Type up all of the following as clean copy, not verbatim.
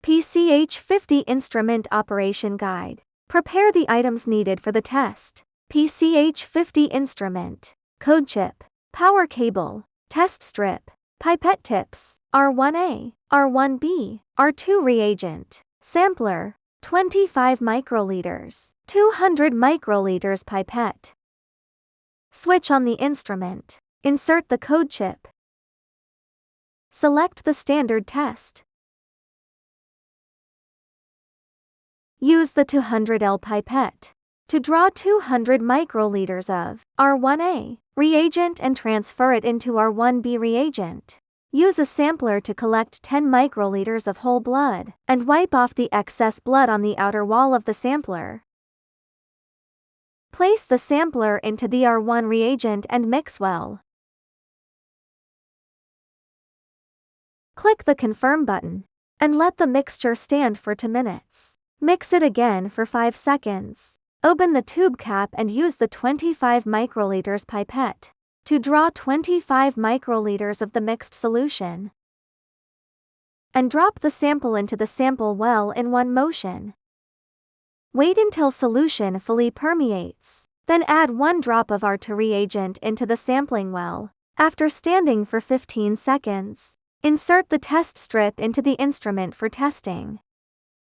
PCH 50 Instrument Operation Guide. Prepare the items needed for the test. PCH 50 Instrument. Code chip. Power cable. Test strip. Pipette tips. R1A. R1B. R2 reagent. Sampler. 25 microliters. 200 microliters pipette. Switch on the instrument. Insert the code chip. Select the standard test. Use the 200L pipette to draw 200 microliters of R1A reagent and transfer it into R1B reagent. Use a sampler to collect 10 microliters of whole blood and wipe off the excess blood on the outer wall of the sampler. Place the sampler into the R1 reagent and mix well. Click the Confirm button and let the mixture stand for 2 minutes. Mix it again for 5 seconds. Open the tube cap and use the 25 microliters pipette to draw 25 microliters of the mixed solution. And drop the sample into the sample well in one motion. Wait until solution fully permeates. Then add 1 drop of R2 reagent into the sampling well. After standing for 15 seconds, insert the test strip into the instrument for testing.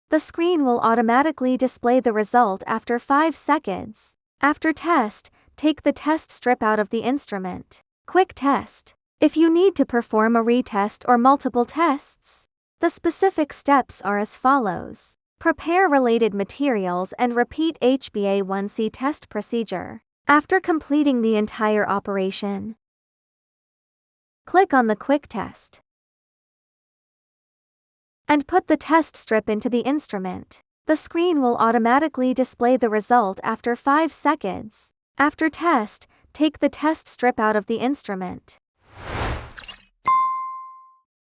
The screen will automatically display the result after 5 seconds. After test, take the test strip out of the instrument. Quick test. If you need to perform a retest or multiple tests, the specific steps are as follows. Prepare related materials and repeat HbA1c test procedure. After completing the entire operation, click on the quick test and put the test strip into the instrument. The screen will automatically display the result after 5 seconds. After test, take the test strip out of the instrument.